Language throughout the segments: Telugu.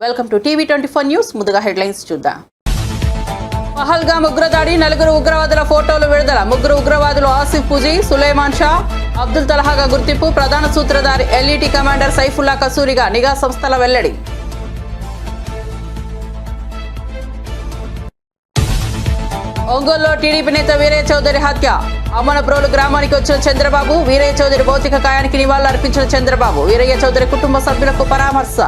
వెల్కమ్ టు టీవీ24 న్యూస్. ముందుగా హెడ్లైన్స్ చూద్దాం. పహల్గామ్ ఉగ్రదాడి, 4 ఉగ్రవాదుల ఫోటోలు విడుదల. 3 ఉగ్రవాదులు ఆసిఫ్ పుజీ, సులేమాన్ షా, అబ్దుల్ తలహాగా గుర్తింపు. ప్రధాన సూత్రధారి ఎల్ఈటీ కమాండర్ సైఫుల్లా కసూరిగా నిఘా సంస్థల వెల్లడి. ఒంగోలులో టీడీపీ నేత వీరయ్య చౌదరి హత్య. అమ్మనప్రోలు గ్రామానికి వచ్చిన చంద్రబాబు, వీరయ్య చౌదరి భౌతిక కాయానికి నివాళులు అర్పించిన చంద్రబాబు. వీరయ్య చౌదరి కుటుంబ సభ్యులకు పరామర్శ.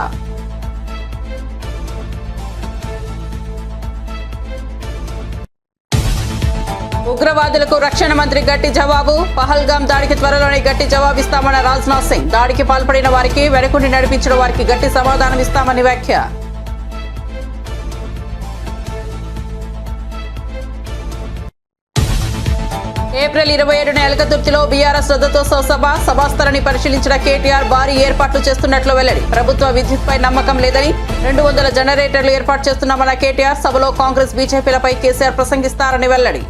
ఉగ్రవాదులకు రక్షణ మంత్రి గట్టి జవాబు. పహల్గామ్ దాడికి త్వరలోనే గట్టి జవాబిస్తామన్న రాజ్నాథ్ సింగ్. దాడికి పాల్పడిన వారికి, వెనకుండి నడిపించిన వారికి గట్టి సమాధానం ఇస్తామని వ్యాఖ్య. ఏప్రిల్ 27న ఎలకతుర్తిలో బీఆర్ఎస్ రథోత్సవ సభాస్థలిని పరిశీలించిన కేటీఆర్ భారీ ఏర్పాట్లు చేస్తున్నట్లు వెల్లడి. ప్రభుత్వ విద్యుత్పై నమ్మకం లేదని 200 జనరేటర్లు ఏర్పాటు చేస్తున్నామన్న కేటీఆర్. సభలో కాంగ్రెస్, బీజేపీలపై కేసీఆర్ ప్రసంగిస్తారని వెల్లడి.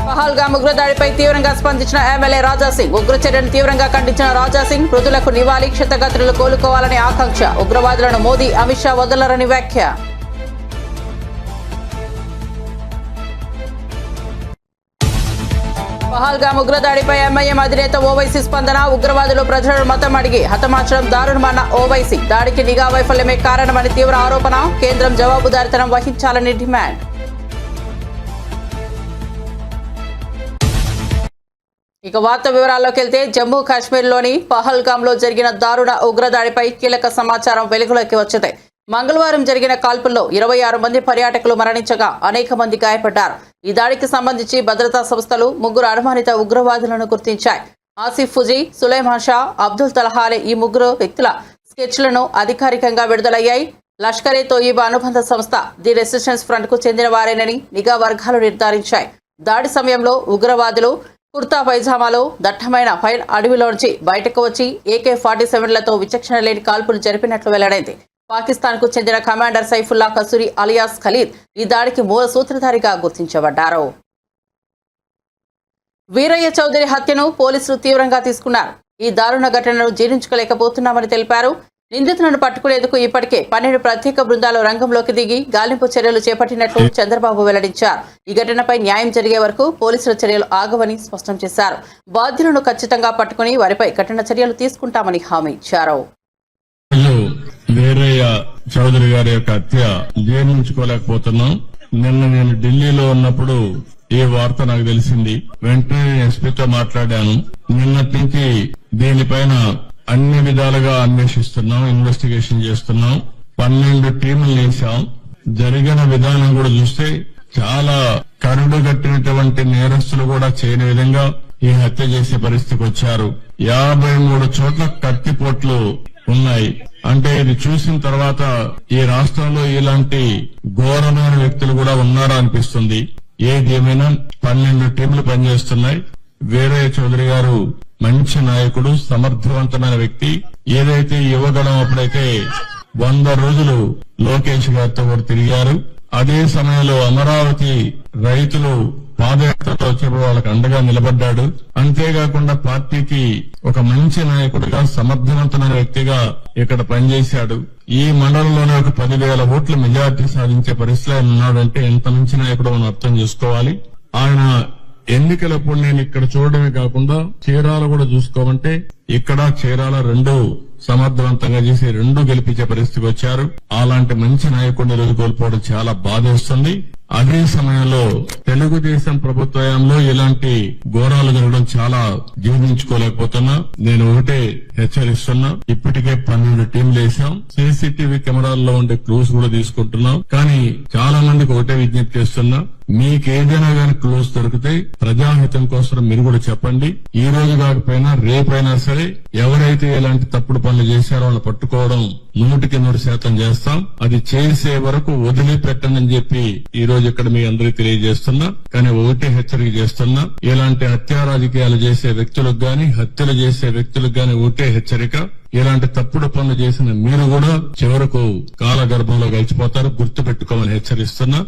పహల్గామ్ ఉగ్రదాడిపై తీవ్రంగా స్పందించిన ఎమ్మెల్యే రాజాసింగ్. ఉగ్ర చర్యను తీవ్రంగా ఖండించిన రాజాసింగ్, మృతులకు నివాళి, క్షతగాత్రులు కోలుకోవాలని ఆకాంక్ష. ఉగ్రవాదులను మోదీ, అమిత్ షా వదలరని వ్యాఖ్య. పహల్గామ్ ఉగ్రదాడిపై ఎంఐఎం అధినేత ఓవైసీ స్పందన. ఉగ్రవాదులు ప్రజలను మతం అడిగి హతమార్చడం దారుణమన్న ఓవైసీ. దాడికి నిఘా వైఫల్యమే కారణమని తీవ్ర ఆరోపణ. కేంద్రం జవాబుదారీతనం వహించాలని డిమాండ్. ఇక వార్త వివరాల్లోకి వెళ్తే, జమ్మూ కాశ్మీర్లోని పహల్గామ్లో జరిగిన దారుణ ఉగ్రదాడిపై కీలక సమాచారం వెలుగులోకి వచ్చింది. మంగళవారం జరిగిన కాల్పుల్లో 26 మంది పర్యాటకులు మరణించగా అనేక మంది గాయపడ్డారు. ఈ దాడికి సంబంధించి భద్రతా సంస్థలు 3 అనుమానిత ఉగ్రవాదులను గుర్తించాయి. ఆసిఫ్ ఫుజీ, సులేమాన్ షా, అబ్దుల్ తలహాలే ఈ 3 వ్యక్తుల స్కెచ్లను అధికారికంగా విడుదలయ్యాయి. లష్కరే తోయిబా అనుబంధ సంస్థ ది రెసిస్టెన్స్ ఫ్రంట్ కు చెందిన వారేనని నిఘా వర్గాలు నిర్ధారించాయి. దాడి సమయంలో ఉగ్రవాదులు కుర్తా పైజామాలో దట్టమైన పైన్ అడవిలోంచి బయటకు వచ్చి AK-47లతో విచక్షణ లేని కాల్పులు జరిపినట్లు వెల్లడైంది. పాకిస్తాన్ కు చెందిన commander Saifullah kasuri alias Khalid ఈ దాడికి మూల సూత్రధారిగా గుర్తించబడ్డారు. వీరయ్య చౌదరి హత్యను పోలీసులు తీవ్రంగా తీసుకున్నారు. ఈ దారుణ ఘటనను జీర్ణించుకోలేకపోతున్నామని తెలిపారు. నిందితులను పట్టుకునేందుకు ఇప్పటికే 12 ప్రత్యేక బృందాలు రంగంలోకి దిగి గాలింపు చర్యలు చేపట్టినట్లు చంద్రబాబు వెల్లడించారు. ఈ ఘటనపై న్యాయం జరిగే వరకు పోలీసుల చర్యలు ఆగవని స్పష్టం చేశారు. బాధ్యులను ఖచ్చితంగా పట్టుకుని వారిపై కఠిన చర్యలు తీసుకుంటామని హామీ ఇచ్చారు. వీరయ్య చౌదరి గారి యొక్క హత్య జీర్ణించుకోలేకపోతున్నాం. నిన్న నేను ఢిల్లీలో ఉన్నప్పుడు ఈ వార్త నాకు తెలిసింది. వెంటనే ఎస్పీతో మాట్లాడాను. నిన్నటి నుంచి దీనిపైన అన్ని విధాలుగా అన్వేషిస్తున్నాం, ఇన్వెస్టిగేషన్ చేస్తున్నాం. 12 టీములు వేశాం. జరిగిన విధానం కూడా చూస్తే చాలా కరుడు కట్టినటువంటి నేరస్తులు కూడా చేయని విధంగా ఈ హత్య చేసే పరిస్థితికి వచ్చారు. 53 చోట్ల కత్తిపోట్లు ఉన్నాయి. అంటే ఇది చూసిన తర్వాత ఈ రాష్ట్రంలో ఇలాంటి ఘోరమైన వ్యక్తులు కూడా ఉన్నారా అనిపిస్తుంది. ఏది ఏమైనా 12 టీంలు పనిచేస్తున్నాయి. వీరయ్య చౌదరి గారు మంచి నాయకుడు, సమర్థవంతమైన వ్యక్తి. ఏదైతే యువగడం అప్పుడైతే 100 రోజులు లోకేష్ గారితో కూడా తిరిగారు. అదే సమయంలో అమరావతి రైతులు పాదయాత్రతో వచ్చేప్పుడు వాళ్ళకి అండగా నిలబడ్డాడు. అంతేకాకుండా పార్టీకి ఒక మంచి నాయకుడిగా, సమర్థవంతమైన వ్యక్తిగా ఇక్కడ పనిచేశాడు. ఈ మండలంలోనే ఒక 10,000 ఓట్ల మెజార్టీ సాధించే పరిస్థితిలో ఉన్నాడంటే ఎంత మంచి నాయకుడు మనం అర్థం చేసుకోవాలి. ఆయన ఎన్నికలప్పుడు నేను ఇక్కడ చూడడమే కాకుండా చీరాల కూడా చూసుకోమంటే ఇక్కడ చీరాల 2 సమర్థవంతంగా చేసి 2 గెలిపించే పరిస్థితికి వచ్చారు. అలాంటి మంచి నాయకుడిని రోజు కోల్పోవడం చాలా బాధేస్తుంది. అదే సమయంలో తెలుగుదేశం ప్రభుత్వంలో ఇలాంటి ఘోరాలు జరగడం చాలా జీర్ణించుకోలేకపోతున్నా. నేను ఒకటే హెచ్చరిస్తున్నా. ఇప్పటికే 12 టీంలు వేసాం. CCTV కెమెరాల్లో ఉండే క్లూస్ కూడా తీసుకుంటున్నాం. కానీ చాలా మందికి ఒకటే విజ్ఞప్తి చేస్తున్నా, మీకేదైనా కానీ క్లూస్ దొరికితే ప్రజాహితం కోసం మీరు కూడా చెప్పండి. ఈ రోజు కాకపోయినా రేపైనా సరే ఎవరైతే ఇలాంటి తప్పుడు పనులు చేశారో వాళ్ళని పట్టుకోవడం 100% చేస్తాం. అది చేసే వరకు వదిలిపెట్టనని చెప్పి ఈ రోజు ఇక్కడ మీ అందరికీ తెలియజేస్తున్నా. కానీ ఒకటే హెచ్చరిక చేస్తున్నా, ఇలాంటి హత్యా రాజకీయాలు చేసే వ్యక్తులకు గాని, హత్యలు చేసే వ్యక్తులకు గాని ఒకటే హెచ్చరిక, ఇలాంటి తప్పుడు పనులు చేసిన మీరు కూడా చివరకు కాలగర్భంలో గడిచిపోతారు, గుర్తుపెట్టుకోమని హెచ్చరిస్తున్నా.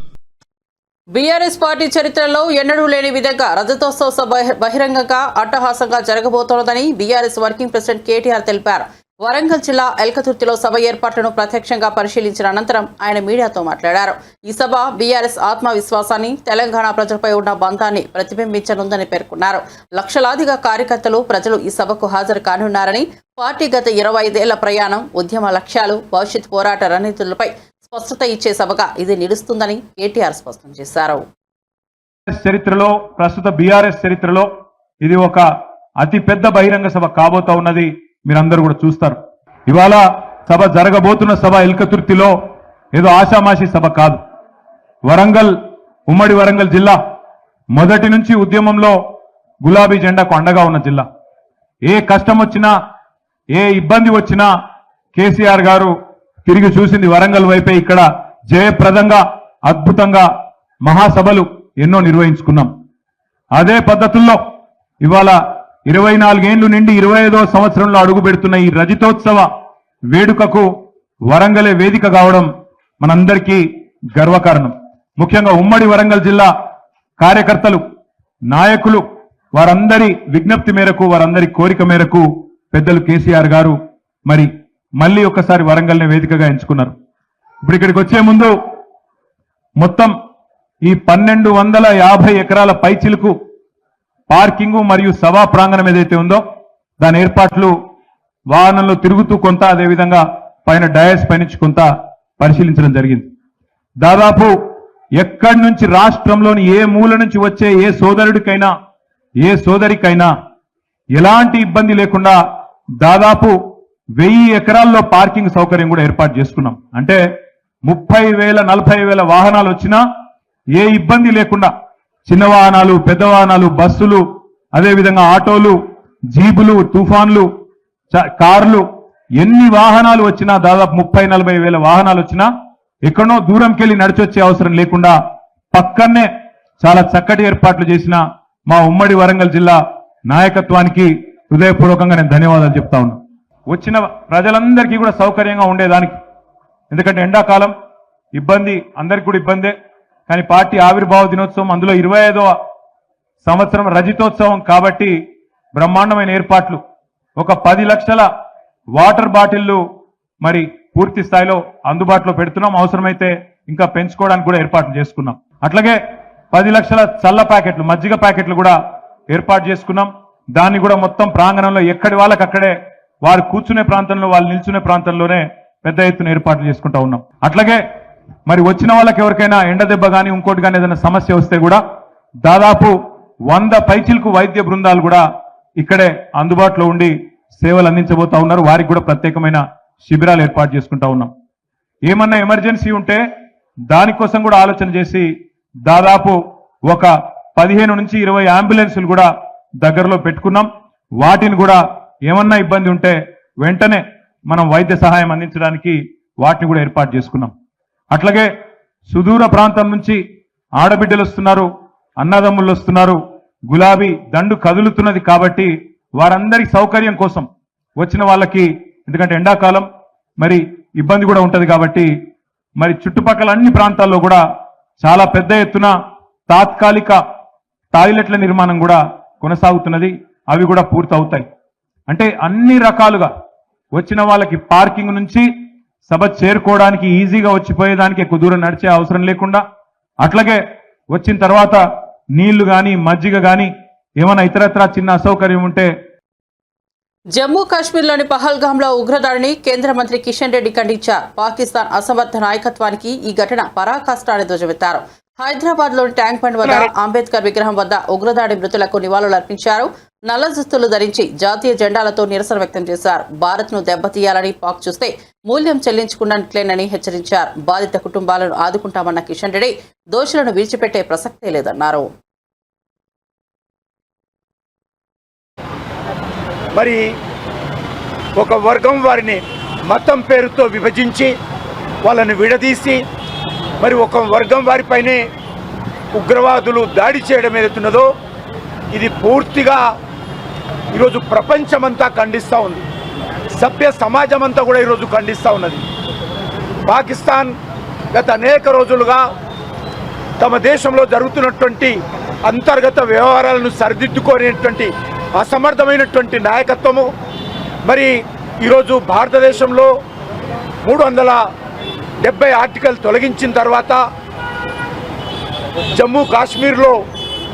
బీఆర్ఎస్ పార్టీ చరిత్రలో ఎన్నడూ లేని విధంగా రజతోత్సవ బహిరంగంగా అట్టహాసంగా జరగబోతోందని బీఆర్ఎస్ వర్కింగ్ ప్రెసిడెంట్ కేటీఆర్ తెలిపారు. వరంగల్ జిల్లా ఎల్కతుర్తిలో సభ ఏర్పాట్లను ప్రత్యక్షంగా పరిశీలించిన అనంతరం ఆయన మీడియాతో మాట్లాడారు. ఈ సభ బీఆర్ఎస్ ఆత్మవిశ్వాసాన్ని, తెలంగాణ ప్రజలపై ఉన్న బంధాన్ని ప్రతిబింబించనుందని పేర్కొన్నారు. లక్షలాదిగా కార్యకర్తలు, ప్రజలు ఈ సభకు హాజరు కానున్నారని, పార్టీ గత 25 ఏళ్ల ప్రయాణం, ఉద్యమ లక్ష్యాలు, భవిష్యత్ పోరాట రణనీతులపై స్పష్టత ఇచ్చే సభగా ఇది నిలుస్తుందని కేటీఆర్ స్పష్టం చేశారు. చరిత్రలో, ప్రస్తుత బీఆర్ఎస్ చరిత్రలో ఇది ఒక అతి పెద్ద బహిరంగ సభ కాబోతా ఉన్నది. మీరందరూ కూడా చూస్తారు. ఇవాళ సభ జరగబోతున్న సభ ఎల్కతుర్తిలో ఏదో ఆషామాషి సభ కాదు. వరంగల్, ఉమ్మడి వరంగల్ జిల్లా మొదటి నుంచి ఉద్యమంలో గులాబీ జెండాకు అండగా ఉన్న జిల్లా. ఏ కష్టం వచ్చినా, ఏ ఇబ్బంది వచ్చినా కేసీఆర్ గారు తిరిగి చూసింది వరంగల్ వైపే. ఇక్కడ జయప్రదంగా, అద్భుతంగా మహాసభలు ఎన్నో నిర్వహించుకున్నాం. అదే పద్ధతుల్లో ఇవాళ 24 ఏళ్లు నిండి 25వ సంవత్సరంలో అడుగు పెడుతున్న ఈ రజతోత్సవ వేడుకకు వరంగలే వేదిక కావడం మనందరికీ గర్వకారణం. ముఖ్యంగా ఉమ్మడి వరంగల్ జిల్లా కార్యకర్తలు, నాయకులు, వారందరి విజ్ఞప్తి మేరకు, వారందరి కోరిక మేరకు పెద్దలు కేసీఆర్ గారు మరి మళ్ళీ ఒకసారి వరంగల్నే వేదికగా ఎంచుకున్నారు. ఇప్పుడు ఇక్కడికి వచ్చే ముందు మొత్తం ఈ 1250 ఎకరాల పైచిలుకు పార్కింగ్ మరియు సభా ప్రాంగణం ఏదైతే ఉందో దాని ఏర్పాట్లు వాహనంలో తిరుగుతూ కొంత, అదేవిధంగా పైన డయాస్ పైనుంచి కొంత పరిశీలించడం జరిగింది. దాదాపు ఎక్కడి నుంచి రాష్ట్రంలోని ఏ మూల నుంచి వచ్చే ఏ సోదరుడికైనా, ఏ సోదరికైనా ఎలాంటి ఇబ్బంది లేకుండా దాదాపు 1000 ఎకరాల్లో పార్కింగ్ సౌకర్యం కూడా ఏర్పాటు చేసుకున్నాం. అంటే 30,000, 40,000 వాహనాలు వచ్చినా ఏ ఇబ్బంది లేకుండా చిన్న వాహనాలు, పెద్ద వాహనాలు, బస్సులు, అదేవిధంగా ఆటోలు, జీబులు, తుఫాన్లు, కార్లు, ఎన్ని వాహనాలు వచ్చినా దాదాపు 30,000-40,000 వాహనాలు వచ్చినా ఎక్కడో దూరంకి వెళ్ళి నడిచొచ్చే అవసరం లేకుండా పక్కనే చాలా చక్కటి ఏర్పాట్లు చేసిన మా ఉమ్మడి వరంగల్ జిల్లా నాయకత్వానికి హృదయపూర్వకంగా నేను ధన్యవాదాలు చెప్తా ఉన్నా. వచ్చిన ప్రజలందరికీ కూడా సౌకర్యంగా ఉండేదానికి. ఎందుకంటే ఎండాకాలం ఇబ్బంది, అందరికీ కూడా ఇబ్బందే. కానీ పార్టీ ఆవిర్భావ దినోత్సవం, అందులో 25వ సంవత్సరం రజతోత్సవం కాబట్టి బ్రహ్మాండమైన ఏర్పాట్లు. ఒక 10 లక్షల వాటర్ బాటిళ్లు మరి పూర్తి స్థాయిలో అందుబాటులో పెడుతున్నాం. అవసరమైతే ఇంకా పెంచుకోవడానికి కూడా ఏర్పాట్లు చేసుకున్నాం. అట్లాగే 10 లక్షల చల్ల ప్యాకెట్లు, మజ్జిగ ప్యాకెట్లు కూడా ఏర్పాటు చేసుకున్నాం. దాన్ని కూడా మొత్తం ప్రాంగణంలో ఎక్కడి వాళ్ళకి అక్కడే, వారు కూర్చునే ప్రాంతంలో, వాళ్ళు నిల్చునే ప్రాంతంలోనే పెద్ద ఎత్తున ఏర్పాట్లు చేసుకుంటా ఉన్నాం. అట్లాగే మరి వచ్చిన వాళ్ళకి ఎవరికైనా ఎండ దెబ్బ కానీ ఇంకోటి కానీ ఏదైనా సమస్య వస్తే కూడా దాదాపు 100 పైచిలకు వైద్య బృందాలు కూడా ఇక్కడే అందుబాటులో ఉండి సేవలు అందించబోతా ఉన్నారు. వారికి కూడా ప్రత్యేకమైన శిబిరాలు ఏర్పాటు చేసుకుంటా ఉన్నాం. ఏమన్నా ఎమర్జెన్సీ ఉంటే దానికోసం కూడా ఆలోచన చేసి దాదాపు ఒక 15 నుంచి 20 అంబులెన్సులు కూడా దగ్గరలో పెట్టుకున్నాం. వాటిని కూడా ఏమన్నా ఇబ్బంది ఉంటే వెంటనే మనం వైద్య సహాయం అందించడానికి వాటిని కూడా ఏర్పాటు చేసుకున్నాం. అట్లాగే సుదూర ప్రాంతం నుంచి ఆడబిడ్డలు వస్తున్నారు, అన్నదమ్ములు వస్తున్నారు, గులాబీ దండు కదులుతున్నది కాబట్టి వారందరి సౌకర్యం కోసం వచ్చిన వాళ్ళకి, ఎందుకంటే ఎండాకాలం మరి ఇబ్బంది కూడా ఉంటది కాబట్టి మరి చుట్టుపక్కల అన్ని ప్రాంతాల్లో కూడా చాలా పెద్ద ఎత్తున తాత్కాలిక టాయిలెట్ల నిర్మాణం కూడా కొనసాగుతున్నది. అవి కూడా పూర్తవుతాయి. అంటే అన్ని రకాలుగా వచ్చిన వాళ్ళకి పార్కింగ్ నుంచి సభ చేరుకోవడానికి, ఈజీగా వచ్చిపోయేదానికి, ఎక్కువ దూరం నడిచే అవసరం లేకుండా, అట్లాగే వచ్చిన తర్వాత నీళ్లు కానీ, మజ్జిగ కానీ, ఏమైనా ఇతరత్రా చిన్న అసౌకర్యం ఉంటే. జమ్మూ కాశ్మీర్లోని పహల్గాంలో ఉగ్రదాడిని కేంద్ర మంత్రి కిషన్ రెడ్డి ఖండించారు. పాకిస్తాన్ అసమర్థ నాయకత్వానికి ఈ ఘటన పరాకాష్ట అని ధ్వజమెత్తారు. హైదరాబాద్లోని ట్యాంక్ బండ్ వద్ద అంబేద్కర్ విగ్రహం వద్ద ఉగ్రదాడి మృతులకు నివాళులర్పించారు. నల్ల దుస్తులు ధరించి జాతీయ జెండాలతో నిరసన వ్యక్తం చేశారు. భారత్ను దెబ్బతీయాలని పాక్ చూస్తే మూల్యం చెల్లించుకున్నట్లేనని హెచ్చరించారు. బాధిత కుటుంబాలను ఆదుకుంటామన్న కిషన్ రెడ్డి దోషులను విడిచిపెట్టే ప్రసక్తే లేదన్నారు. మరి ఒక వర్గం వారిని మతం పేరుతో విభజించి వాళ్ళని విడదీసి మరి ఒక వర్గం వారిపైనే ఉగ్రవాదులు దాడి చేయడం ఏదైతున్నదో ఇది పూర్తిగా ఈరోజు ప్రపంచమంతా ఖండిస్తూ ఉంది. సభ్య సమాజం అంతా కూడా ఈరోజు ఖండిస్తూ ఉన్నది. పాకిస్తాన్ గత అనేక రోజులుగా తమ దేశంలో జరుగుతున్నటువంటి అంతర్గత వ్యవహారాలను సరిదిద్దుకునేటువంటి అసమర్థమైనటువంటి నాయకత్వము, మరి ఈరోజు భారతదేశంలో 370 ఆర్టికల్ తొలగించిన తర్వాత జమ్మూ కాశ్మీర్లో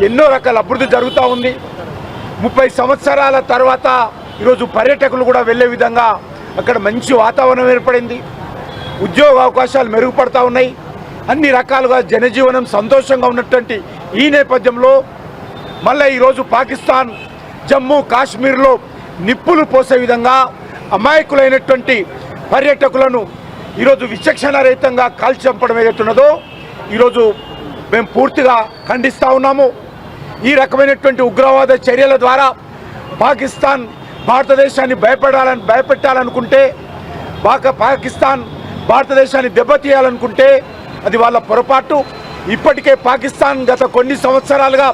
ఎన్నో రకాల అభివృద్ధి జరుగుతూ ఉంది. 30 సంవత్సరాల తర్వాత ఈరోజు పర్యాటకులు కూడా వెళ్ళే విధంగా అక్కడ మంచి వాతావరణం ఏర్పడింది. ఉద్యోగ అవకాశాలు మెరుగుపడతా ఉన్నాయి. అన్ని రకాలుగా జనజీవనం సంతోషంగా ఉన్నటువంటి ఈ నేపథ్యంలో మళ్ళీ ఈరోజు పాకిస్తాన్ జమ్మూ కాశ్మీర్లో నిప్పులు పోసే విధంగా అమాయకులైనటువంటి పర్యాటకులను ఈరోజు విచక్షణ రహితంగా కాల్చంపడం ఏదైతున్నదో ఈరోజు మేము పూర్తిగా ఖండిస్తూ ఉన్నాము. ఈ రకమైనటువంటి ఉగ్రవాద చర్యల ద్వారా పాకిస్తాన్ భారతదేశాన్ని భయపెట్టాలనుకుంటే, పాకిస్తాన్ భారతదేశాన్ని దెబ్బతీయాలనుకుంటే అది వాళ్ళ పొరపాటు. ఇప్పటికే పాకిస్తాన్ గత కొన్ని సంవత్సరాలుగా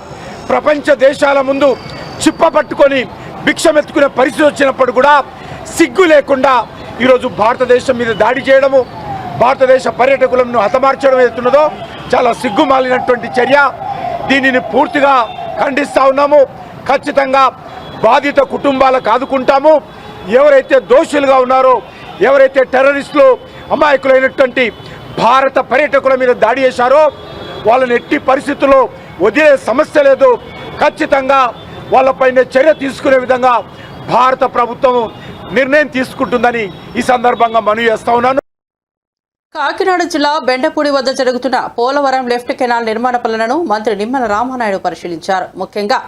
ప్రపంచ దేశాల ముందు చిప్ప పట్టుకొని భిక్షమెత్తుకునే పరిస్థితి వచ్చినప్పుడు కూడా సిగ్గు లేకుండా ఈరోజు భారతదేశం మీద దాడి చేయడము, భారతదేశ పర్యాటకులను హతమార్చడం ఏదైతున్నదో చాలా సిగ్గుమాలినటువంటి చర్య. దీనిని పూర్తిగా ఖండిస్తూ ఉన్నాము. ఖచ్చితంగా బాధిత కుటుంబాలకు ఆదుకుంటాము. ఎవరైతే దోషులుగా ఉన్నారో, ఎవరైతే టెర్రరిస్టులు అమాయకులైనటువంటి భారత పర్యాటకుల మీద దాడి చేశారో వాళ్ళని ఎట్టి పరిస్థితుల్లో వదిలే సమస్య లేదు. ఖచ్చితంగా వాళ్ళపైన చర్య తీసుకునే విధంగా భారత ప్రభుత్వం నిర్ణయం తీసుకుంటుందని ఈ సందర్భంగా మనవి చేస్తా ఉన్నాను. కాకినాడ జిల్లా బెండపూడి వద్ద జరుగుతున్న పోలవరం లెఫ్ట్ కెనాల్ నిర్మాణ పనులను మంత్రి నిమ్మల రామానాయుడు పరిశీలించారు. ముఖ్యంగా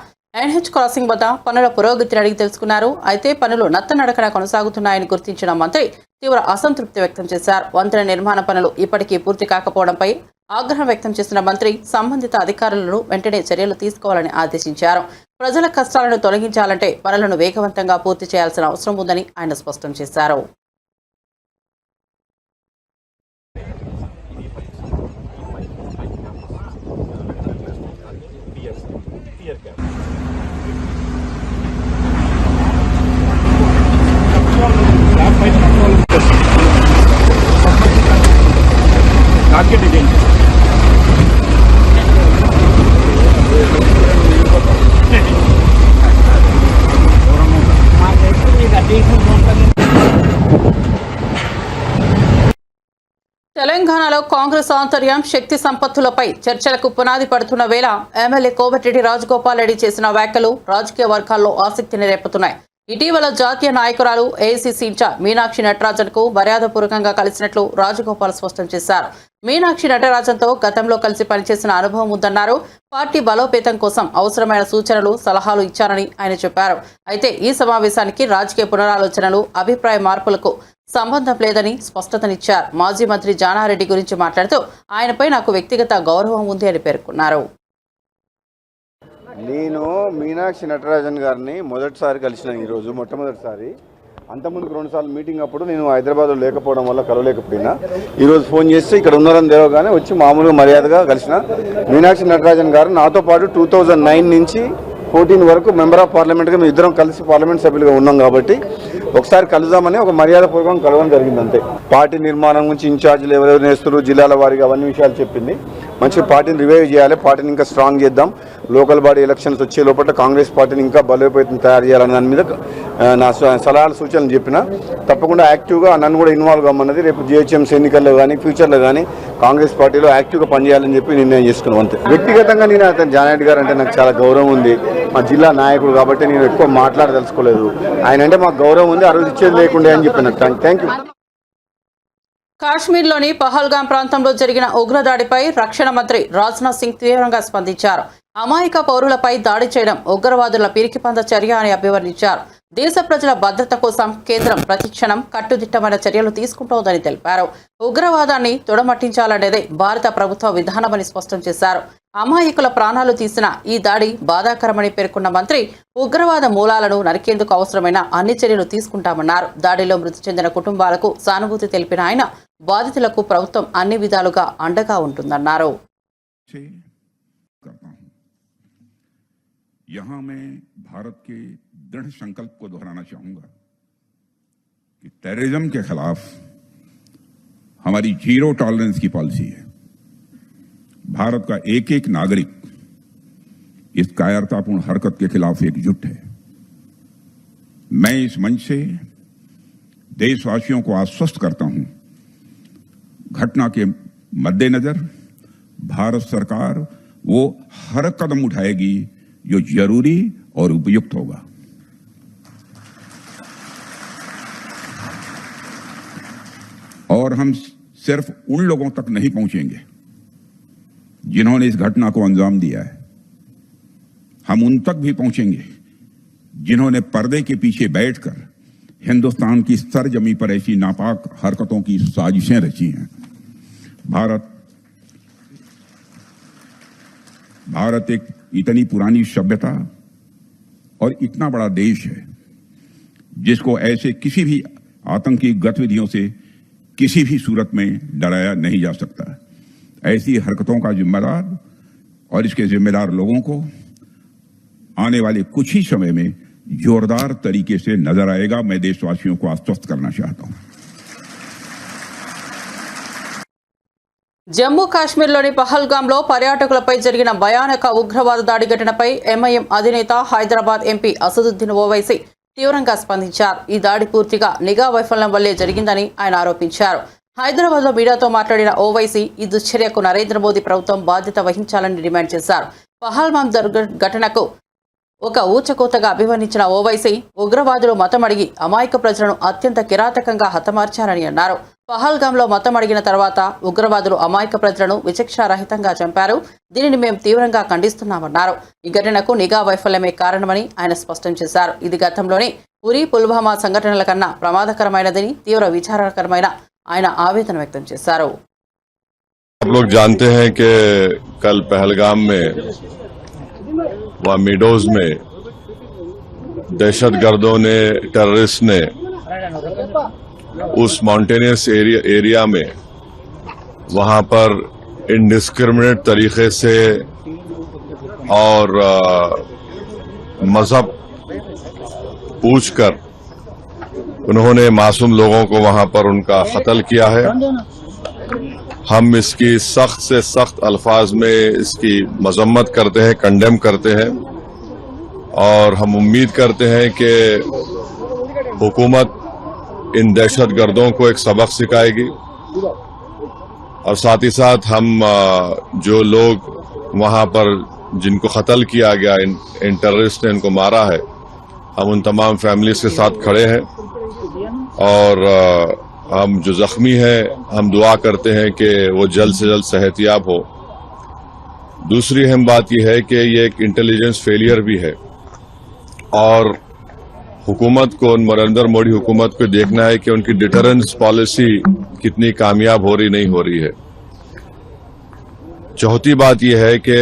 ఎన్హెచ్ క్రాసింగ్ వద్ద పనుల పురోగతిని అడిగి తెలుసుకున్నారు. అయితే పనులు నత్తనడకన కొనసాగుతున్నాయని గుర్తించిన మంత్రి తీవ్ర అసంతృప్తి వ్యక్తం చేశారు. వంతెన నిర్మాణ పనులు ఇప్పటికీ పూర్తి కాకపోవడంపై ఆగ్రహం వ్యక్తం చేసిన మంత్రి సంబంధిత అధికారులను వెంటనే చర్యలు తీసుకోవాలని ఆదేశించారు. ప్రజల కష్టాలను తొలగించాలంటే పనులను వేగవంతంగా పూర్తి చేయాల్సిన అవసరం ఉందని ఆయన స్పష్టం చేశారు. తెలంగాణలో కాంగ్రెస్ ఆంతర్యం, శక్తి సంపత్తులపై చర్చలకు పునాది పడుతున్న వేళ ఎమ్మెల్యే కోమటిరెడ్డి రాజగోపాల్ రెడ్డి చేసిన వ్యాఖ్యలు రాజకీయ వర్గాల్లో ఆసక్తిని రేపుతున్నాయి. ఇటీవల జాతీయ నాయకురాలు ఏఐసీసీ ఇన్ఛార్జ్ మీనాక్షి నటరాజన్కు మర్యాదపూర్వకంగా కలిసినట్లు రాజగోపాల్ స్పష్టం చేశారు. మీనాక్షి నటరాజన్తో గతంలో కలిసి పనిచేసిన అనుభవం ఉందన్నారు. పార్టీ బలోపేతం కోసం అవసరమైన సూచనలు, సలహాలు ఇచ్చారని ఆయన చెప్పారు. అయితే ఈ సమావేశానికి రాజకీయ పునరాలోచనలు, అభిప్రాయ మార్పులకు సంబంధం లేదని స్పష్టతనిచ్చారు. మాజీ మంత్రి జానారెడ్డి గురించి మాట్లాడుతూ ఆయనపై నాకు వ్యక్తిగత గౌరవం ఉంది అని పేర్కొన్నారు. నేను మీనాక్షి నటరాజన్ గారిని మొదటిసారి కలిసిన ఈరోజు మొట్టమొదటిసారి. అంతకుముందుకు 2 సార్లు మీటింగ్ అప్పుడు నేను హైదరాబాద్లో లేకపోవడం వల్ల కలవలేకపోయినా ఈరోజు ఫోన్ చేస్తే ఇక్కడ ఉన్నారని తెలవగానే వచ్చి మామూలుగా మర్యాదగా కలిసిన. మీనాక్షి నటరాజన్ గారు నాతో పాటు 2009 నుంచి 14 వరకు మెంబర్ ఆఫ్ పార్లమెంట్గా మేము ఇద్దరం కలిసి పార్లమెంట్ సభ్యులుగా ఉన్నాం కాబట్టి ఒకసారి కలుద్దామని ఒక మర్యాదపూర్వకం కలవడం జరిగింది అంతే. పార్టీ నిర్మాణం గురించి ఇన్ఛార్జీలు ఎవరెవరు నేస్తున్నారు, జిల్లాల వారీగా అవన్నీ విషయాలు చెప్పింది. మంచిగా పార్టీని రివైవ్ చేయాలి, పార్టీని ఇంకా స్ట్రాంగ్ చేద్దాం, లోకల్ బాడీ ఎలక్షన్స్ వచ్చే లోపల కాంగ్రెస్ పార్టీని ఇంకా బలోపేతం తయారు చేయాలని దాని మీద నా సలహాలు సూచనలు చెప్పిన. తప్పకుండా యాక్టివ్గా నన్ను కూడా ఇన్వాల్వ్ కమ్మన్నది. రేపు జిహెచ్ఎంసీ ఎన్నికల్లో కానీ ఫ్యూచర్లో కానీ కాంగ్రెస్ పార్టీలో యాక్టివ్గా పనిచేయాలని చెప్పి నిర్ణయం చేసుకున్నాం అంతే. వ్యక్తిగతంగా నేను అతను జానారెడ్డి గారు అంటే నాకు చాలా గౌరవం ఉంది. మా జిల్లా నాయకుడు కాబట్టి నేను ఎక్కువ మాట్లాడదలుచుకోలేదు. ఆయన అంటే మాకు గౌరవం ఉంది, ఆ రోజు ఇచ్చేది లేకుండే అని చెప్పిన. Thank you. కాశ్మీర్లోని పహల్గాం ప్రాంతంలో జరిగిన ఉగ్రదాడిపై రక్షణ మంత్రి రాజ్నాథ్ సింగ్ తీవ్రంగా స్పందించారు. అమాయక పౌరులపై దాడి చేయడం ఉగ్రవాదుల పిరికిపంద చర్య అని అభివర్ణించారు. దేశ ప్రజల భద్రత కోసం కేంద్రం ప్రతిక్షణం కట్టుదిట్టమైన చర్యలు తీసుకుంటోందని తెలిపారు. ఉగ్రవాదాన్ని తొడమట్టించాలనేదే భారత ప్రభుత్వ విధానమని స్పష్టం చేశారు. అమాయకుల ప్రాణాలు తీసిన ఈ దాడి బాధాకరమని పేర్కొన్న మంత్రి ఉగ్రవాద మూలాలను నరికేందుకు అవసరమైన అన్ని చర్యలు తీసుకుంటామన్నారు. దాడిలో మృతి చెందిన కుటుంబాలకు సానుభూతి తెలిపిన ఆయన బాధితులకు ప్రభుత్వం అన్ని విధాలుగా అండగా ఉంటుందన్నారు. यहाँ मैं भारत के दृढ़ संकल्प को दोहराना चाहूंगा कि टेररिज्म के खिलाफ हमारी जीरो टॉलरेंस की पॉलिसी है. भारत का एक एक नागरिक इस कायरतापूर्ण हरकत के खिलाफ एकजुट है. मैं इस मंच से देशवासियों को आश्वस्त करता हूं, घटना के मद्देनजर भारत सरकार वो हर कदम उठाएगी जो जरूरी और उपयुक्त होगा। और हम सिर्फ उन लोगों तक नहीं पहुंचेंगे जिन्होंने इस घटना को अंजाम दिया है, हम उन तक भी पहुंचेंगे जिन्होंने पर्दे के पीछे बैठकर हिंदुस्तान की सरजमी पर ऐसी नापाक हरकतों की साजिशें रची हैं। भारत एक इतनी पुरानी सभ्यता और इतना बड़ा देश है जिसको ऐसे किसी भी आतंकी गतिविधियों से किसी भी सूरत में डराया नहीं जा सकता। ऐसी हरकतों का जिम्मेदार और इसके जिम्मेदार लोगों को आने वाले कुछ ही समय में जोरदार तरीके से नजर आएगा। मैं देशवासियों को आश्वस्त करना चाहता हूं। జమ్మూ కాశ్మీర్లోని పహల్గాంలో పర్యాటకులపై జరిగిన భయానక ఉగ్రవాద దాడి ఘటనపై ఎంఐఎం అధినేత హైదరాబాద్ ఎంపీ అసదుద్దీన్ ఓవైసీ తీవ్రంగా స్పందించారు. ఈ దాడి పూర్తిగా నిఘా వైఫల్యం వల్లే జరిగిందని ఆయన ఆరోపించారు. హైదరాబాద్లో మీడియాతో మాట్లాడిన ఓవైసీ ఈ దుశ్చర్యకు నరేంద్ర మోదీ ప్రభుత్వం బాధ్యత వహించాలని డిమాండ్ చేశారు. పహల్గాం ఘటనకు ఒక ఊచకోతగా అభివర్ణించిన ఓవైసీ ఉగ్రవాదులు మతం అడిగి అమాయక ప్రజలను అత్యంత కిరాతకంగా హతమార్చారని అన్నారు. పహల్గాంలో మతం అడిగిన తర్వాత ఉగ్రవాదులు అమాయక ప్రజలను విచక్షణారహితంగా చంపారు. దీనిని మేము తీవ్రంగా ఖండిస్తున్నామన్నారు. ఈ ఘటనకు నిఘా వైఫల్యమే కారణమని ఆయన స్పష్టం చేశారు. ఇది గతంలోని ఉరి పుల్వామా సంఘటనల కన్నా ప్రమాదకరమైనదని తీవ్ర విచారకరమైన ఆయన ఆవేదన వ్యక్తం చేశారు. आप लोग जानते हैं कि कल पहलगाम में वहाँ मीडोज में दहशतगर्दों ने टेररिस्ट ने उस माउंटेनियस एरिया में वहाँ पर इंडिस्क्रिमिनेट तरीके से और मजहब पूछकर उन्होंने मासूम लोगों को वहाँ पर उनका कत्ल किया है। हम इसकी सख्त से सख्त अल्फाज में इसकी मजम्मत करते हैं, कंडेम करते हैं और हम उम्मीद करते हैं कि हुकूमत इन दहशतगर्दों को एक सबक सिखाएगी और साथ ही साथ हम जो लोग वहां पर जिनको कत्ल किया गया, इन टेररिस्ट ने इनको मारा है, हम उन तमाम फैमिलीज के साथ खड़े हैं और हम जो जख्मी हैं हम दुआ करते हैं कि वो जल्द से जल्द सेहतियाब हो। दूसरी अहम बात यह है कि ये एक इंटेलिजेंस फेलियर भी है और हुकूमत को, नरेंद्र मोदी हुकूमत को देखना है कि उनकी डिटरेंस पॉलिसी कितनी कामयाब हो रही नहीं हो रही है। चौथी बात यह है कि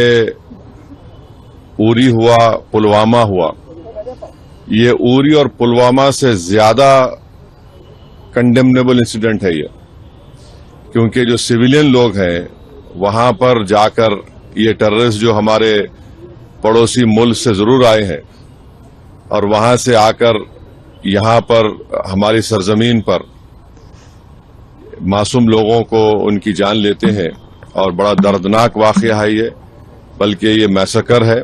उरी हुआ, पुलवामा हुआ, ये उरी और पुलवामा से ज्यादा कंडेमनेबल इंसिडेंट है ये, क्योंकि जो सिविलियन लोग हैं वहां पर जाकर ये टेररिस्ट जो हमारे पड़ोसी मुल्क से जरूर आए हैं और वहां से आकर यहां पर हमारी सरजमीन पर मासूम लोगों को उनकी जान लेते हैं और बड़ा दर्दनाक वाकया है ये, बल्कि ये मैसेकर है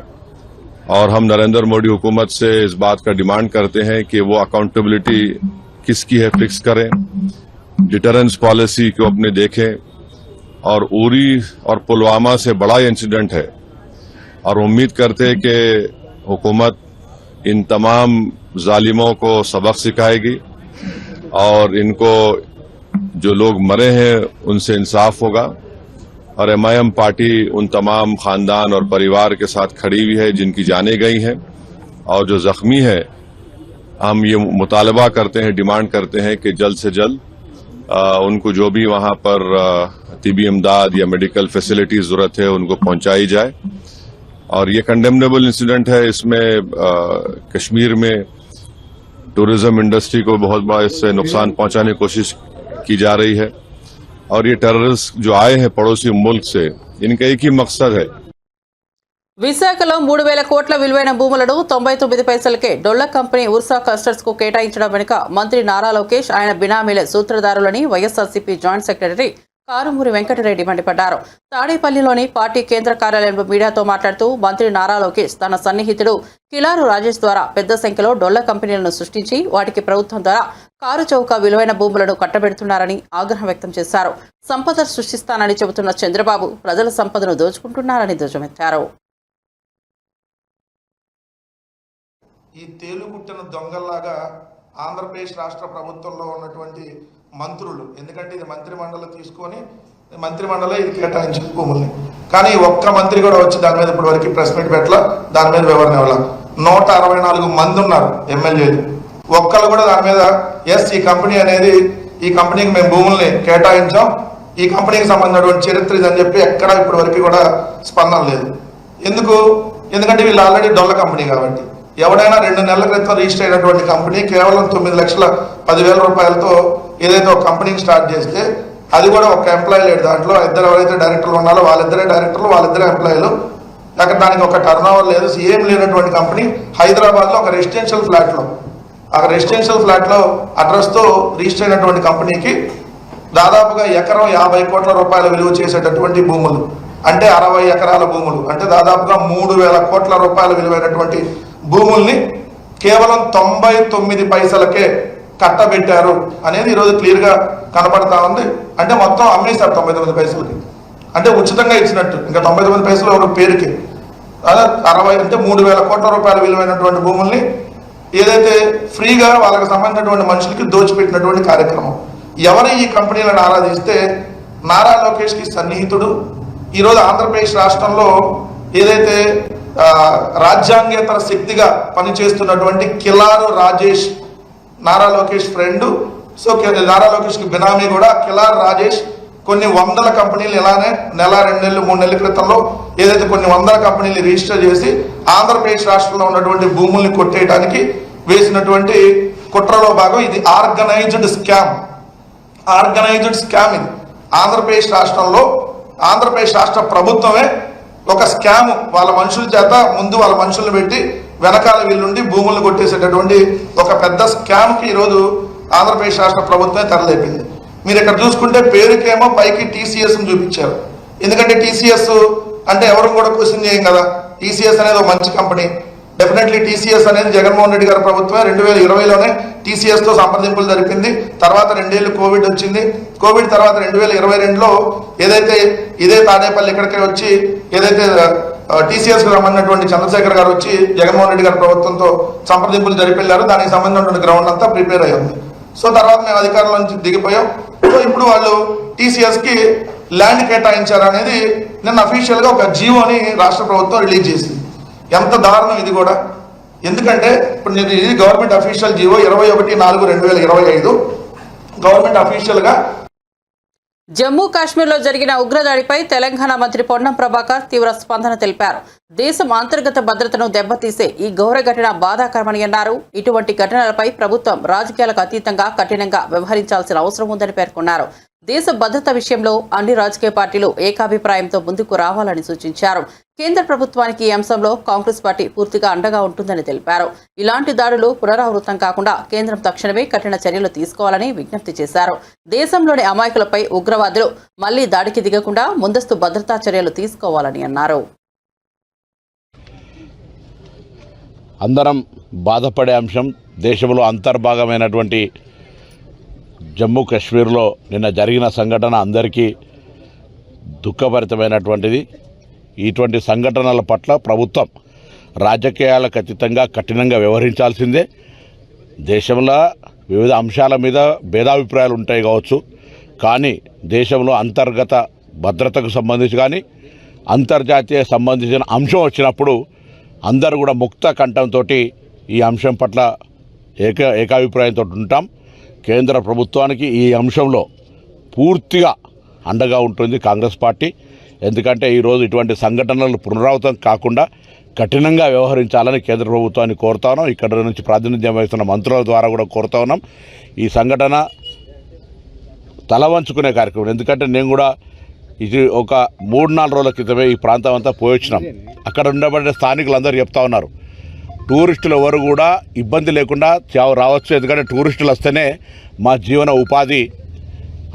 और हम नरेंद्र मोदी हुकूमत से इस बात का डिमांड करते हैं कि वो अकाउंटेबिलिटी किसकी है फिक्स करें, डिटरेंस पॉलिसी को अपने देखें और उरी और पुलवामा से बड़ा इंसिडेंट है और उम्मीद करते हैं कि हुकूमत इन तमाम जालिमों को सबक सिखाएगी और इनको जो लोग मरे हैं उनसे इंसाफ होगा और एमआईएम पार्टी उन तमाम खानदान और परिवार के साथ खड़ी हुई है जिनकी जानें गई हैं और जो जख्मी है हम ये मुतालबा करते हैं, डिमांड करते हैं कि जल्द से जल्द उनको जो भी वहां पर तिबी इमदाद या मेडिकल फैसिलिटी जरूरत है उनको पहुंचाई जाए। और ये कंडेमनेबल इंसिडेंट है। इसमें कश्मीर में टूरिज्म इंडस्ट्री को बहुत बड़ा इससे नुकसान पहुंचाने की कोशिश की जा रही है और ये टेररिस्ट जो आए हैं पड़ोसी मुल्क से, इनका एक ही मकसद है। విశాఖలో 3,000 కోట్ల విలువైన భూములను 99 పైసలకే డొల్ల కంపెనీ ఉర్సా క్లస్టర్స్ కు కేటాయించడం వెనుక మంత్రి నారా లోకేష్, ఆయన బినామీల సూత్రధారులని వైఎస్ఆర్సీపీ జాయింట్ సెక్రటరీ కారుమూరి వెంకటరెడ్డి మండిపడ్డారు. తాడేపల్లిలోని పార్టీ కేంద్ర కార్యాలయంలో మీడియాతో మాట్లాడుతూ మంత్రి నారా లోకేష్ తన సన్నిహితుడు కిలారు రాజేష్ ద్వారా పెద్ద సంఖ్యలో డొల్ల కంపెనీలను సృష్టించి వాటికి ప్రభుత్వం ద్వారా కారు చౌక విలువైన భూములను కట్టబెడుతున్నారని ఆగ్రహం వ్యక్తం చేశారు. సంపద సృష్టిస్తానని చెబుతున్న చంద్రబాబు ప్రజల సంపదను దోచుకుంటున్నారని ధ్వజమెత్తారు. ఈ తేలుగుట్టిన దొంగల్లాగా ఆంధ్రప్రదేశ్ రాష్ట్ర ప్రభుత్వంలో ఉన్నటువంటి మంత్రులు, ఎందుకంటే ఇది మంత్రిమండలి తీసుకొని మంత్రిమండలి ఇది కేటాయించిన భూముల్ని, కానీ ఒక్క మంత్రి కూడా వచ్చి దాని మీద ఇప్పటి వరకు ప్రెస్ మీట్ పెట్టాల, దాని మీద వివరణ ఇవ్వాల. 164 మంది ఉన్నారు ఎమ్మెల్యేలు, ఒక్కళ్ళు కూడా దాని మీద ఎస్ ఈ కంపెనీ అనేది ఈ కంపెనీకి మేము భూముల్ని కేటాయించాం, ఈ కంపెనీకి సంబంధించినటువంటి చరిత్ర ఇదని చెప్పి ఎక్కడ ఇప్పటి వరకు కూడా స్పందన లేదు. ఎందుకంటే వీళ్ళు ఆల్రెడీ డొల్ల కంపెనీ కాబట్టి. ఎవడైనా 2 నెలల క్రితం రిజిస్టర్ అయినటువంటి కంపెనీ కేవలం 9,10,000 రూపాయలతో ఏదైతే ఒక కంపెనీని స్టార్ట్ చేస్తే అది కూడా ఒక ఎంప్లాయీ లేడు, దాంట్లో ఇద్దరు ఎవరైతే డైరెక్టర్లు ఉన్నారో వాళ్ళిద్దరే డైరెక్టర్లు, వాళ్ళిద్దరే ఎంప్లాయీలు, అక్కడ దానికి ఒక టర్న్ ఓవర్ లేదు, ఏం లేనటువంటి కంపెనీ హైదరాబాద్లో ఒక రెసిడెన్షియల్ ఫ్లాట్లో అడ్రస్తో రిజిస్టర్ అయినటువంటి కంపెనీకి దాదాపుగా ఎకరం 50 కోట్ల రూపాయల విలువ చేసేటటువంటి భూములు, అంటే 60 ఎకరాల భూములు, అంటే దాదాపుగా 3,000 కోట్ల రూపాయల విలువైనటువంటి భూముల్ని కేవలం 99 పైసలకే కట్టబెట్టారు అనేది ఈరోజు క్లియర్గా కనపడతా ఉంది. అంటే మొత్తం అమ్మేశారు 99 పైసలకి, అంటే ఉచితంగా ఇచ్చినట్టు. ఇంకా 99 పైసలు ఒక పేరుకి 60 అంటే 3,000 కోట్ల రూపాయల విలువైనటువంటి భూముల్ని ఏదైతే ఫ్రీగా వాళ్ళకి సంబంధించినటువంటి మనుషులకి దోచిపెట్టినటువంటి కార్యక్రమం. ఎవరు ఈ కంపెనీలను ఆరాధిస్తే నారా లోకేష్కి సన్నిహితుడు, ఈరోజు ఆంధ్రప్రదేశ్ రాష్ట్రంలో ఏదైతే రాజ్యాంగేతర శక్తిగా పనిచేస్తున్నటువంటి కిలారు రాజేష్ నారా లోకేష్ ఫ్రెండ్, సో నారా లోకేష్కి బినామీ కూడా కిలారు రాజేష్ కొన్ని వందల కంపెనీలు ఇలానే నెల 2 నెలలు 3 నెలల క్రితంలో ఏదైతే కొన్ని వందల కంపెనీలు రిజిస్టర్ చేసి ఆంధ్రప్రదేశ్ రాష్ట్రంలో ఉన్నటువంటి భూముల్ని కొట్టేయడానికి వేసినటువంటి కుట్రలో భాగం ఇది. ఆర్గనైజ్డ్ స్కామ్ ఇది. ఆంధ్రప్రదేశ్ రాష్ట్రంలో ఆంధ్రప్రదేశ్ రాష్ట్ర ప్రభుత్వమే ఒక స్కామ్ వాళ్ళ మనుషుల చేత ముందు వాళ్ళ మనుషులను పెట్టి వెనకాల వీళ్ళుండి భూములను కొట్టేసేటటువంటి ఒక పెద్ద స్కామ్కి ఈరోజు ఆంధ్రప్రదేశ్ రాష్ట్ర ప్రభుత్వమే తెరలేపింది. మీరు ఇక్కడ చూసుకుంటే పేరుకేమో పైకి టీసీఎస్ని చూపించారు. ఎందుకంటే టీసీఎస్ అంటే ఎవరు కూడా క్వశ్చన్ చేయం కదా, టీసీఎస్ అనేది ఒక మంచి కంపెనీ. డెఫినెట్లీ టీసీఎస్ అనేది జగన్మోహన్ రెడ్డి గారి ప్రభుత్వమే 2020లోనే టీసీఎస్తో సంప్రదింపులు జరిపింది. తర్వాత 2 ఏళ్ళు కోవిడ్ వచ్చింది. కోవిడ్ తర్వాత 2022లో ఏదైతే ఇదే తాడేపల్లి ఇక్కడికే వచ్చి ఏదైతే టీసీఎస్కి సంబంధించినటువంటి చంద్రశేఖర్ గారు వచ్చి జగన్మోహన్ రెడ్డి గారి ప్రభుత్వంతో సంప్రదింపులు జరిపెళ్లారు. దానికి సంబంధించినటువంటి గ్రౌండ్ అంతా ప్రిపేర్ అయ్యింది. సో తర్వాత మేము అధికారంలో నుంచి దిగిపోయాం. సో ఇప్పుడు వాళ్ళు టీసీఎస్కి ల్యాండ్ కేటాయించారు అనేది నిన్న అఫీషియల్గా ఒక జీవోని రాష్ట్ర ప్రభుత్వం రిలీజ్ చేసింది. ఎంత దారుణం ఇది కూడా. ఎందుకంటే ఇప్పుడు ఇది గవర్నమెంట్ అఫీషియల్ జీవో 21/4/2025 గవర్నమెంట్ అఫీషియల్గా. జమ్మూ కాశ్మీర్లో జరిగిన ఉగ్రదాడిపై తెలంగాణ మంత్రి పొన్నం ప్రభాకర్ తీవ్ర స్పందన తెలిపారు. దేశం అంతర్గత భద్రతను దెబ్బతీసే ఈ ఘోర ఘటన బాధాకరమని అన్నారు. ఇటువంటి ఘటనలపై ప్రభుత్వం రాజకీయాలకు అతీతంగా కఠినంగా వ్యవహరించాల్సిన అవసరం ఉందని పేర్కొన్నారు. దేశ భద్రత విషయంలో అన్ని రాజకీయ పార్టీలు ఏకాభిప్రాయంతో ముందుకు రావాలని సూచించారు. కేంద్ర ప్రభుత్వానికి ఈ అంశంలో కాంగ్రెస్ పార్టీ పూర్తిగా అండగా ఉంటుందని తెలిపారు. ఇలాంటి దాడులు పునరావృతం కాకుండా కేంద్రం తక్షణమే కఠిన చర్యలు తీసుకోవాలని విజ్ఞప్తి చేశారు. దేశంలోని అమాయకులపై ఉగ్రవాదులు మళ్లీ దాడికి దిగకుండా ముందస్తు భద్రతా చర్యలు తీసుకోవాలని అన్నారు. అందరం బాధపడే అంశం దేశంలో అంతర్భాగమైనటువంటి జమ్మూ కాశ్మీర్లో నిన్న జరిగిన సంఘటన అందరికీ దుఃఖభరితమైనటువంటిది. ఇటువంటి సంఘటనల పట్ల ప్రభుత్వం రాజకీయాలకు అతీతంగా కఠినంగా వ్యవహరించాల్సిందే. దేశంలో వివిధ అంశాల మీద భేదాభిప్రాయాలు ఉంటాయి కావచ్చు, కానీ దేశంలో అంతర్గత భద్రతకు సంబంధించి కానీ అంతర్జాతీయ సంబంధించిన అంశం వచ్చినప్పుడు అందరూ కూడా ముక్త కంఠంతో ఈ అంశం పట్ల ఏకాభిప్రాయంతో ఉంటాం. కేంద్ర ప్రభుత్వానికి ఈ అంశంలో పూర్తిగా అండగా ఉంటుంది కాంగ్రెస్ పార్టీ. ఎందుకంటే ఈరోజు ఇటువంటి సంఘటనలు పునరావృతం కాకుండా కఠినంగా వ్యవహరించాలని కేంద్ర ప్రభుత్వాన్ని కోరుతా ఉన్నాం. ఇక్కడ నుంచి ప్రాతినిధ్యం వహిస్తున్న మంత్రుల ద్వారా కూడా కోరుతా ఉన్నాం. ఈ సంఘటన తల వంచుకునే కార్యక్రమం. ఎందుకంటే నేను కూడా ఇది ఒక 3-4 రోజుల క్రితమే ఈ ప్రాంతం అంతా పోయొచ్చినాం. అక్కడ ఉండబడిన స్థానికులందరూ చెప్తా ఉన్నారు, టూరిస్టులు ఎవరు కూడా ఇబ్బంది లేకుండా రావచ్చు. ఎందుకంటే టూరిస్టులు వస్తేనే మా జీవన ఉపాధి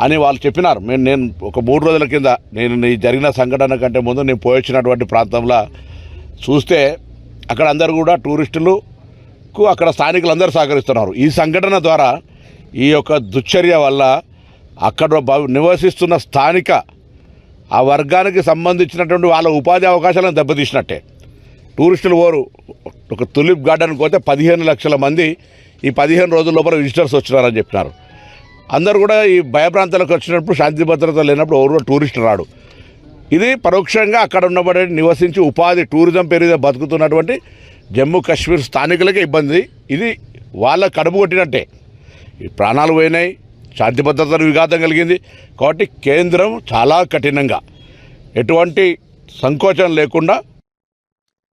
అని వాళ్ళు చెప్పినారు. నేను ఒక 3 రోజుల కింద నేను ఈ జరిగిన సంఘటన కంటే ముందు నేను పోయొచ్చినటువంటి ప్రాంతంలో చూస్తే అక్కడ అందరూ కూడా టూరిస్టులకు అక్కడ స్థానికులందరూ సహకరిస్తున్నారు. ఈ సంఘటన ద్వారా ఈ యొక్క దుశ్చర్య వల్ల అక్కడ నివసిస్తున్న స్థానిక ఆ వర్గానికి సంబంధించినటువంటి వాళ్ళ ఉపాధి అవకాశాలను దెబ్బతీసినట్టే. టూరిస్టులు ఒక తులిప్ గార్డెన్కి పోతే 15 లక్షల మంది ఈ 15 రోజుల లోపల విజిటర్స్ వచ్చినారని చెప్పినారు. అందరూ కూడా ఈ భయప్రాంతాలకు వచ్చినప్పుడు శాంతి భద్రత లేనప్పుడు ఎవరు టూరిస్ట్ రాడు. ఇది పరోక్షంగా అక్కడ ఉన్నబడి నివసించి ఉపాధి టూరిజం పేరు బతుకుతున్నటువంటి జమ్మూ కాశ్మీర్ స్థానికులకే ఇబ్బంది. ఇది వాళ్ళ కడుపు కొట్టినట్టే. ఈ ప్రాణాలు పోయినాయి, శాంతి భద్రతలు విఘాతం కలిగింది. కాబట్టి కేంద్రం చాలా కఠినంగా ఎటువంటి సంకోచం లేకుండా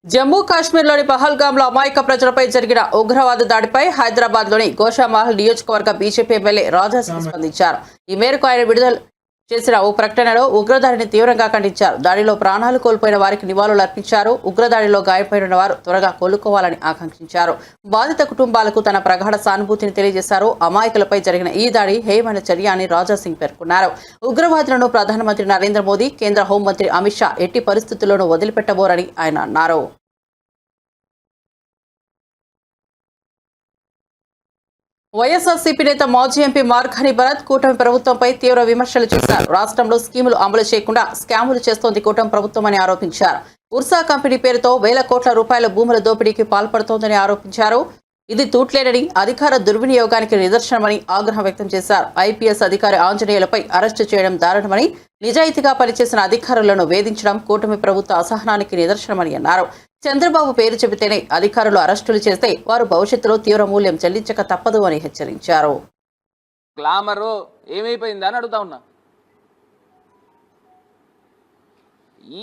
జమ్మూ కాశ్మీర్లోని పహల్గామ్లో అమాయక ప్రజలపై జరిగిన ఉగ్రవాద దాడిపై హైదరాబాద్లోని గోషామహల్ నియోజకవర్గ బీజేపీ ఎమ్మెల్యే రాజా సింగ్ స్పందించారు. ఈ మేరకు ఆయన విడుదల చేసిన ఓ ప్రకటనలో ఉగ్రదాడిని తీవ్రంగా ఖండించారు. దాడిలో ప్రాణాలు కోల్పోయిన వారికి నివాళులు అర్పించారు. ఉగ్రదాడిలో గాయపడిన వారు త్వరగా కోలుకోవాలని ఆకాంక్షించారు. బాధిత కుటుంబాలకు తన ప్రగాఢ సానుభూతిని తెలియజేశారు. అమాయకులపై జరిగిన ఈ దాడి హేయమైన చర్య అని రాజా సింగ్ పేర్కొన్నారు. ఉగ్రవాదులను ప్రధానమంత్రి నరేంద్ర మోదీ, కేంద్ర హోంమంత్రి అమిత్ షా ఎట్టి పరిస్థితుల్లోనూ వదిలిపెట్టబోరని ఆయన అన్నారు. వైఎస్ఆర్సీపీ నేత మాజీ ఎంపీ మార్గాని భరత్ కూటమి ప్రభుత్వంపై తీవ్ర విమర్శలు చేశారు. రాష్ట్రంలో స్కీములు అమలు చేయకుండా స్కాములు చేస్తోంది కూటమి ప్రభుత్వమని ఆరోపించారు. ఉర్సా కంపెనీ పేరుతో వేల కోట్ల రూపాయల భూముల దోపిడీకి పాల్పడుతోందని ఆరోపించారు. ఇది తూట్లేనని, అధికార దుర్వినియోగానికి నిదర్శనమని ఆగ్రహం వ్యక్తం చేశారు. ఐపీఎస్ అధికారి ఆంజనేయులపై అరెస్టు చేయడం దారుణమని, నిజాయితీగా పనిచేసిన అధికారులను వేధించడం కూటమి ప్రభుత్వ అసహనానికి నిదర్శనమని అన్నారు. చంద్రబాబు పేరు చెబితేనే అధికారులు అరెస్టులు చేస్తే వారు భవిష్యత్తులో తీవ్ర మూల్యం చెల్లించక తప్పదు అని హెచ్చరించారు. గ్లామర్ ఏమైపోయిందని అడుగుతా ఉన్నా.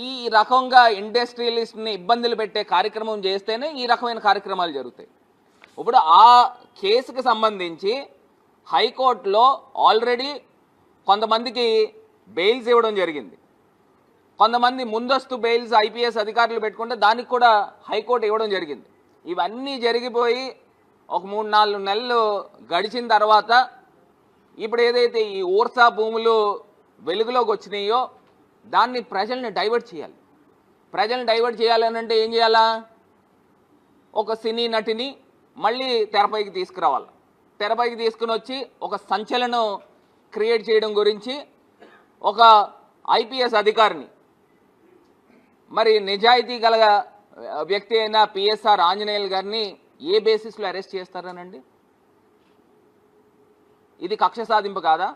ఈ రకంగా ఇండస్ట్రియలిస్ట్ని ఇబ్బందులు పెట్టే కార్యక్రమం చేస్తేనే ఈ రకమైన కార్యక్రమాలు జరుగుతాయి. ఇప్పుడు ఆ కేసుకు సంబంధించి హైకోర్టులో ఆల్రెడీ కొంతమందికి బెయిల్స్ ఇవ్వడం జరిగింది. కొంతమంది ముందస్తు బెయిల్స్ ఐపీఎస్ అధికారులు పెట్టుకుంటే దానికి కూడా హైకోర్టు ఇవ్వడం జరిగింది. ఇవన్నీ జరిగిపోయి ఒక 3-4 నెలలు గడిచిన తర్వాత ఇప్పుడు ఏదైతే ఈ ఓర్సా భూములు వెలుగులోకి వచ్చినాయో దాన్ని ప్రజల్ని డైవర్ట్ చేయాలి. ప్రజల్ని డైవర్ట్ చేయాలని అంటే ఏం చేయాలా? ఒక సినీ నటిని మళ్ళీ తెరపైకి తీసుకురావాలి. తెరపైకి తీసుకుని వచ్చి ఒక సంచలనం క్రియేట్ చేయడం గురించి ఒక ఐపీఎస్ అధికారిని, మరి నిజాయితీ గల వ్యక్తి అయిన పిఎస్ఆర్ ఆంజనేయులు గారిని ఏ బేసిస్లో అరెస్ట్ చేస్తారనండి? ఇది కక్ష సాధింపు కాదా?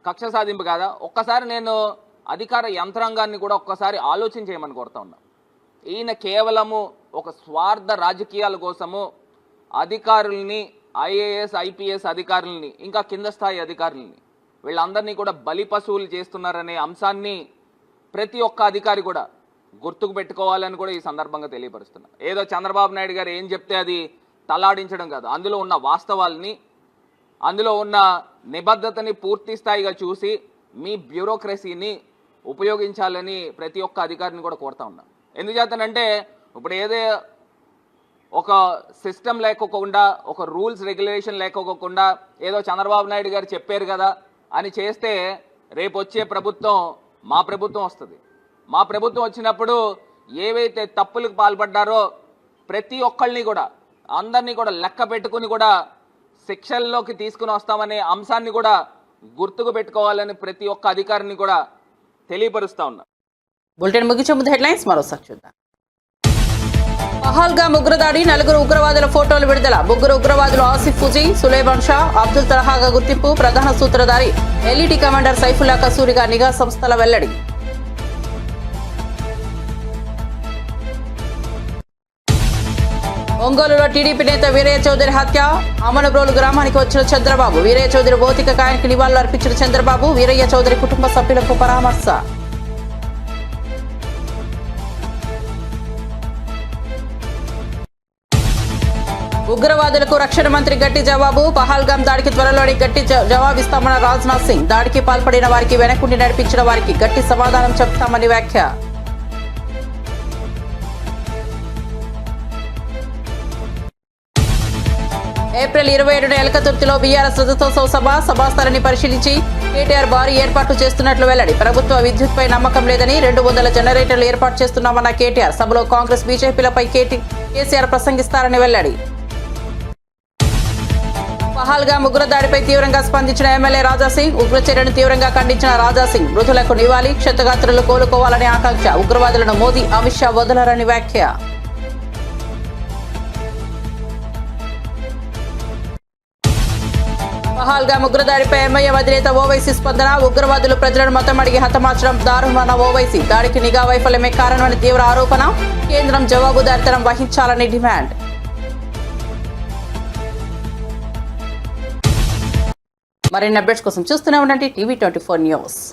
కక్ష సాధింపు కాదా? ఒక్కసారి నేను అధికార యంత్రాంగాన్ని కూడా ఒక్కసారి ఆలోచన చేయమని కోరుతా ఉన్నా. ఈయన కేవలము ఒక స్వార్థ రాజకీయాల కోసము అధికారుల్ని, ఐఏఎస్ ఐపీఎస్ అధికారుల్ని, ఇంకా కింద స్థాయి అధికారుల్ని వీళ్ళందరినీ కూడా బలి పశువులు చేస్తున్నారనే అంశాన్ని ప్రతి ఒక్క అధికారి కూడా గుర్తుకు పెట్టుకోవాలని కూడా ఈ సందర్భంగా తెలియపరుస్తున్నా. ఏదో చంద్రబాబు నాయుడు గారు ఏం చెప్తే అది తలాడించడం కాదు. అందులో ఉన్న వాస్తవాల్ని, అందులో ఉన్న నిబద్ధతని పూర్తి స్థాయిగా చూసి మీ బ్యూరోక్రసీని ఉపయోగించాలని ప్రతి ఒక్క అధికారిని కూడా కోరుతా ఉన్నా. ఎందుచేతనంటే ఇప్పుడు ఏదో ఒక సిస్టమ్ లేకోకుండా, ఒక రూల్స్ రెగ్యులేషన్ లేకోకుండా ఏదో చంద్రబాబు నాయుడు గారు చెప్పారు కదా అని చేస్తే రేపు వచ్చే ప్రభుత్వం మా ప్రభుత్వం వస్తుంది. మా ప్రభుత్వం వచ్చినప్పుడు ఏవైతే తప్పులకు పాల్పడ్డారో ప్రతి ఒక్కళ్ళని కూడా, అందరినీ కూడా లెక్క పెట్టుకుని కూడా శిక్షల్లోకి తీసుకుని వస్తామనే అంశాన్ని కూడా గుర్తుకు పెట్టుకోవాలని ప్రతి ఒక్క అధికారిని కూడా తెలియపరుస్తా ఉన్నా. బులెటిన్ ముగించే ముందు హెడ్లైన్స్ మరోసారి చూద్దాం. పహల్గామ్ ఉగ్రదాడి, 4 ఉగ్రవాదుల ఫోటోలు విడుదల. 3 ఉగ్రవాదులు ఆసిఫ్ ఫుజీ, సులైమాన్ షా, అబ్దుల్ తలహాగా గుర్తింపు. ప్రధాన సూత్రధారి ఎల్ఈటీ కమాండర్ సైఫుల్లా కసూరిగా నిఘా సంస్థల వెల్లడి. ఒంగోలులో టీడీపీ నేత వీరయ్య చౌదరి హత్య. అమనబ్రోలు గ్రామానికి వచ్చిన చంద్రబాబు, వీరయ్య చౌదరి భౌతిక కాయానికి నివాళులు అర్పించిన చంద్రబాబు. వీరయ్య చౌదరి కుటుంబ సభ్యులకు పరామర్శ. ఉగ్రవాదులకు రక్షణ మంత్రి గట్టి జవాబు. పహల్గామ్ దాడికి త్వరలోనే గట్టి జవాబిస్తామన్న రాజ్నాథ్ సింగ్. దాడికి పాల్పడిన వారికి, వెనకుండి నడిపించిన వారికి గట్టి సమాధానం చెప్తామని వ్యాఖ్య. ఏప్రిల్ 27న ఎలకతుర్తిలో బీఆర్ఎస్ రజతోత్సవ సభా స్థలాన్ని పరిశీలించి కేటీఆర్ భారీ ఏర్పాట్లు చేస్తున్నట్లు వెల్లడి. ప్రభుత్వ విద్యుత్పై నమ్మకం లేదని 200 జనరేటర్లు ఏర్పాటు చేస్తున్నామన్న కేటీఆర్. సభలో కాంగ్రెస్ బీజేపీలపై కేసీఆర్ ప్రసంగిస్తారని వెల్లడి. పహల్గామ్ ఉగ్రదాడిపై తీవ్రంగా స్పందించిన ఎమ్మెల్యే రాజాసింగ్. ఉగ్రచర్యను తీవ్రంగా ఖండించిన రాజాసింగ్ మృతులకు నివాళి, క్షతగాత్రులు కోలుకోవాలని ఆకాంక్ష. ఉగ్రవాదులను మోదీ, అమిత్ షా వదలరని వ్యాఖ్య. పహల్గామ్ ఉగ్రదాడిపై ఎంఐఎం అధినేత ఓవైసీ స్పందన. ఉగ్రవాదులు ప్రజలను మతం అడిగి హతమార్చడం దారుణమన్న ఓవైసీ. దాడికి నిఘా వైఫల్యమే కారణమని తీవ్ర ఆరోపణ. కేంద్రం జవాబుదారీతనం వహించాలని డిమాండ్. మరిన్ని అప్డేట్స్ కోసం చూస్తూనే ఉండండి టీవీ 24 న్యూస్.